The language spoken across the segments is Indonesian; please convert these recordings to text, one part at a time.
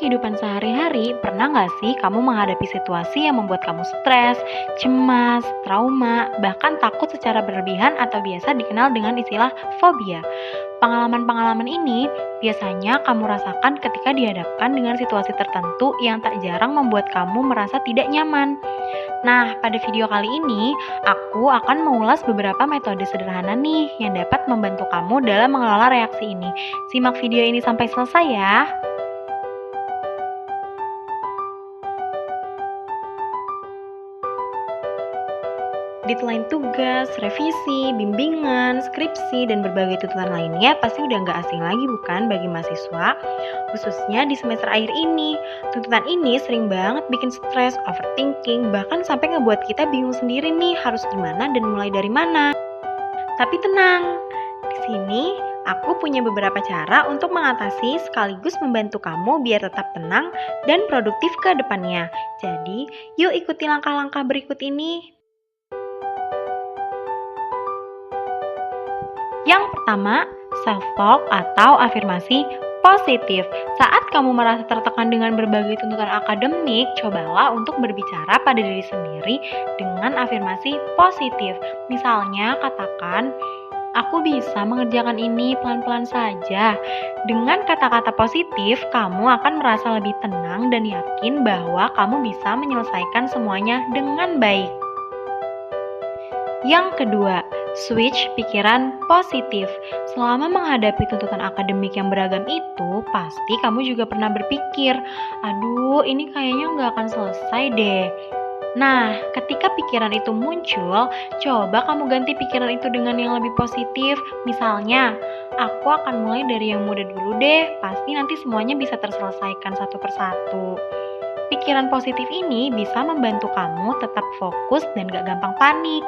kehidupan sehari-hari, pernah nggak sih kamu menghadapi situasi yang membuat kamu stres, cemas, trauma, bahkan takut secara berlebihan atau biasa dikenal dengan istilah fobia? Pengalaman-pengalaman ini biasanya kamu rasakan ketika dihadapkan dengan situasi tertentu yang tak jarang membuat kamu merasa tidak nyaman. Nah, pada video kali ini, aku akan mengulas beberapa metode sederhana nih yang dapat membantu kamu dalam mengelola reaksi ini. Simak video ini sampai selesai ya. Deadline tugas, revisi, bimbingan, skripsi, dan berbagai tuntutan lainnya pasti udah nggak asing lagi bukan bagi mahasiswa? Khususnya di semester akhir ini, tuntutan ini sering banget bikin stres, overthinking, bahkan sampai ngebuat kita bingung sendiri nih harus gimana dan mulai dari mana. Tapi tenang, di sini aku punya beberapa cara untuk mengatasi sekaligus membantu kamu biar tetap tenang dan produktif ke depannya. Jadi, yuk ikuti langkah-langkah berikut ini. Yang pertama, self-talk atau afirmasi positif. Saat kamu merasa tertekan dengan berbagai tuntutan akademik, cobalah untuk berbicara pada diri sendiri dengan afirmasi positif. Misalnya, katakan, "Aku bisa mengerjakan ini pelan-pelan saja." Dengan kata-kata positif, kamu akan merasa lebih tenang dan yakin bahwa kamu bisa menyelesaikan semuanya dengan baik. Yang kedua, switch pikiran positif. Selama menghadapi tuntutan akademik yang beragam itu, pasti kamu juga pernah berpikir, aduh ini kayaknya nggak akan selesai deh. Nah, ketika pikiran itu muncul, coba kamu ganti pikiran itu dengan yang lebih positif. Misalnya, aku akan mulai dari yang mudah dulu deh, pasti nanti semuanya bisa terselesaikan satu persatu. Pikiran positif ini bisa membantu kamu tetap fokus dan gak gampang panik.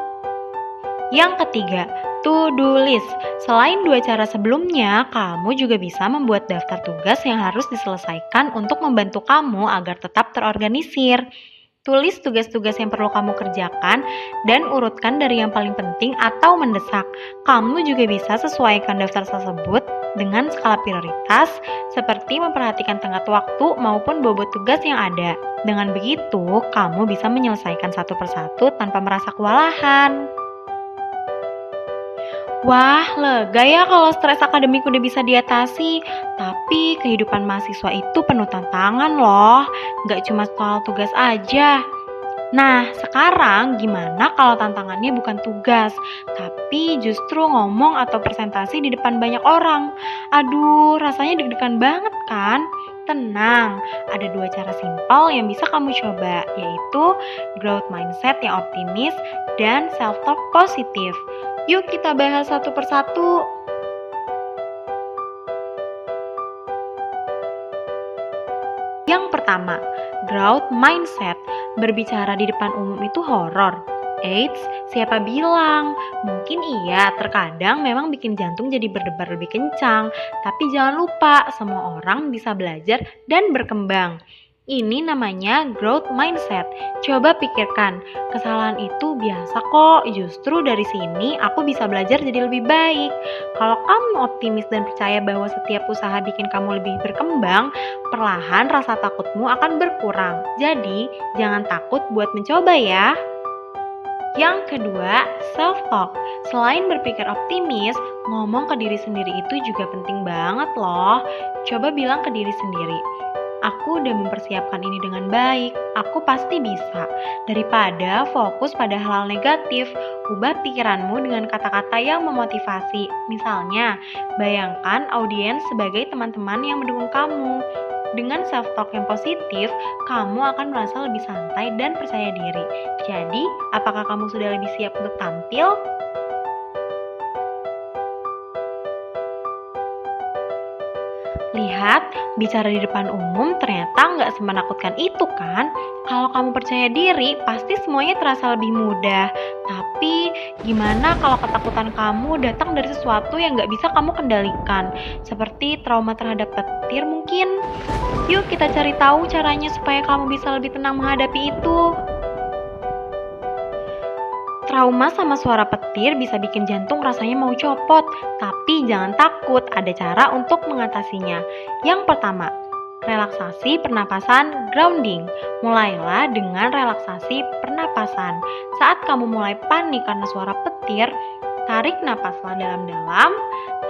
Yang ketiga, to-do list. Selain dua cara sebelumnya, kamu juga bisa membuat daftar tugas yang harus diselesaikan untuk membantu kamu agar tetap terorganisir. Tulis tugas-tugas yang perlu kamu kerjakan dan urutkan dari yang paling penting atau mendesak. Kamu juga bisa sesuaikan daftar tersebut dengan skala prioritas, seperti memperhatikan tenggat waktu maupun bobot tugas yang ada. Dengan begitu, kamu bisa menyelesaikan satu persatu tanpa merasa kewalahan. Wah, lega ya kalau stres akademik udah bisa diatasi. Tapi kehidupan mahasiswa itu penuh tantangan loh. Gak cuma soal tugas aja. Nah, sekarang gimana kalau tantangannya bukan tugas, tapi justru ngomong atau presentasi di depan banyak orang? Aduh, rasanya deg-degan banget kan? Tenang, ada dua cara simpel yang bisa kamu coba, yaitu growth mindset yang optimis dan self-talk positif. Yuk kita bahas satu persatu. Yang pertama, growth mindset. Berbicara di depan umum itu horor. Eits, siapa bilang? Mungkin iya, terkadang memang bikin jantung jadi berdebar lebih kencang. Tapi jangan lupa, semua orang bisa belajar dan berkembang. Ini namanya growth mindset. Coba pikirkan, kesalahan itu biasa kok. Justru dari sini aku bisa belajar jadi lebih baik. Kalau kamu optimis dan percaya bahwa setiap usaha bikin kamu lebih berkembang, perlahan rasa takutmu akan berkurang. Jadi, jangan takut buat mencoba ya. Yang kedua, self-talk. Selain berpikir optimis, ngomong ke diri sendiri itu juga penting banget loh. Coba bilang ke diri sendiri, aku udah mempersiapkan ini dengan baik, aku pasti bisa. Daripada fokus pada hal-hal negatif, ubah pikiranmu dengan kata-kata yang memotivasi. Misalnya, bayangkan audiens sebagai teman-teman yang mendukung kamu. Dengan self-talk yang positif, kamu akan merasa lebih santai dan percaya diri. Jadi, apakah kamu sudah lebih siap untuk tampil? Lihat, bicara di depan umum ternyata nggak semenakutkan itu kan? Kalau kamu percaya diri, pasti semuanya terasa lebih mudah. Tapi, gimana kalau ketakutan kamu datang dari sesuatu yang nggak bisa kamu kendalikan? Seperti trauma terhadap petir mungkin? Yuk kita cari tahu caranya supaya kamu bisa lebih tenang menghadapi itu. Trauma sama suara petir bisa bikin jantung rasanya mau copot, tapi jangan takut, ada cara untuk mengatasinya. Yang pertama, Relaksasi pernapasan grounding. Mulailah dengan relaksasi pernapasan. Saat kamu mulai panik karena suara petir, tarik napaslah dalam-dalam,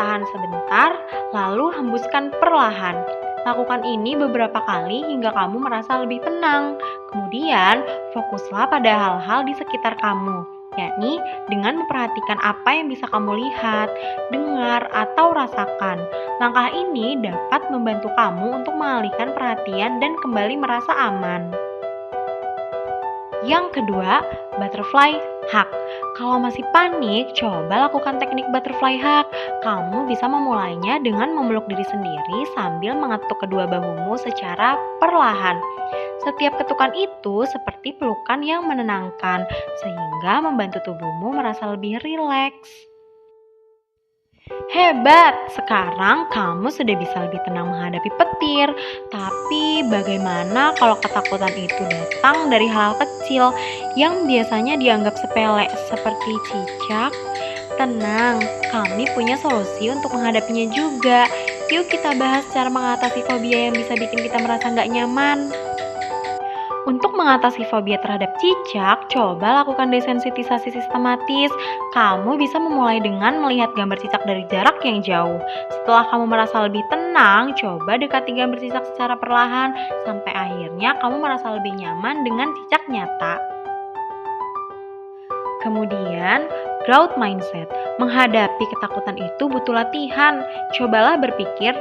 tahan sebentar, lalu hembuskan perlahan. Lakukan ini beberapa kali hingga kamu merasa lebih tenang. Kemudian, fokuslah pada hal-hal di sekitar kamu, yakni dengan memperhatikan apa yang bisa kamu lihat, dengar, atau rasakan. Langkah ini dapat membantu kamu untuk mengalihkan perhatian dan kembali merasa aman. Yang kedua, butterfly hug. Kalau masih panik, coba lakukan teknik butterfly hug. Kamu bisa memulainya dengan memeluk diri sendiri sambil mengetuk kedua bahumu secara perlahan. Setiap ketukan itu seperti pelukan yang menenangkan, sehingga membantu tubuhmu merasa lebih rileks. Hebat! Sekarang kamu sudah bisa lebih tenang menghadapi petir. Tapi bagaimana kalau ketakutan itu datang dari hal kecil yang biasanya dianggap sepele seperti cicak? Tenang, kami punya solusi untuk menghadapinya juga. Yuk kita bahas cara mengatasi fobia yang bisa bikin kita merasa nggak nyaman. Untuk mengatasi fobia terhadap cicak, coba lakukan desensitisasi sistematis. Kamu bisa memulai dengan melihat gambar cicak dari jarak yang jauh. Setelah kamu merasa lebih tenang, coba dekati gambar cicak secara perlahan, sampai akhirnya kamu merasa lebih nyaman dengan cicak nyata. Kemudian, growth mindset. Menghadapi ketakutan itu butuh latihan. Cobalah berpikir,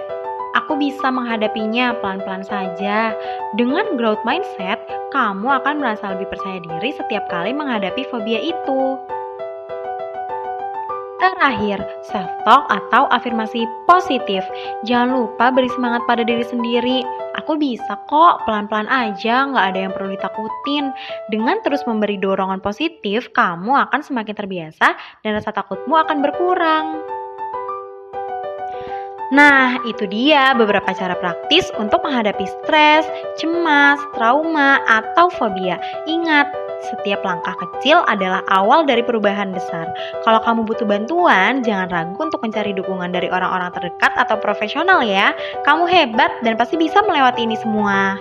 aku bisa menghadapinya pelan-pelan saja. Dengan growth mindset, kamu akan merasa lebih percaya diri setiap kali menghadapi fobia itu. Terakhir, self-talk atau afirmasi positif. Jangan lupa beri semangat pada diri sendiri. Aku bisa kok, pelan-pelan aja, nggak ada yang perlu ditakutin. Dengan terus memberi dorongan positif, kamu akan semakin terbiasa dan rasa takutmu akan berkurang. Nah, itu dia beberapa cara praktis untuk menghadapi stres, cemas, trauma, atau fobia. Ingat, setiap langkah kecil adalah awal dari perubahan besar. Kalau kamu butuh bantuan, jangan ragu untuk mencari dukungan dari orang-orang terdekat atau profesional ya. Kamu hebat dan pasti bisa melewati ini semua.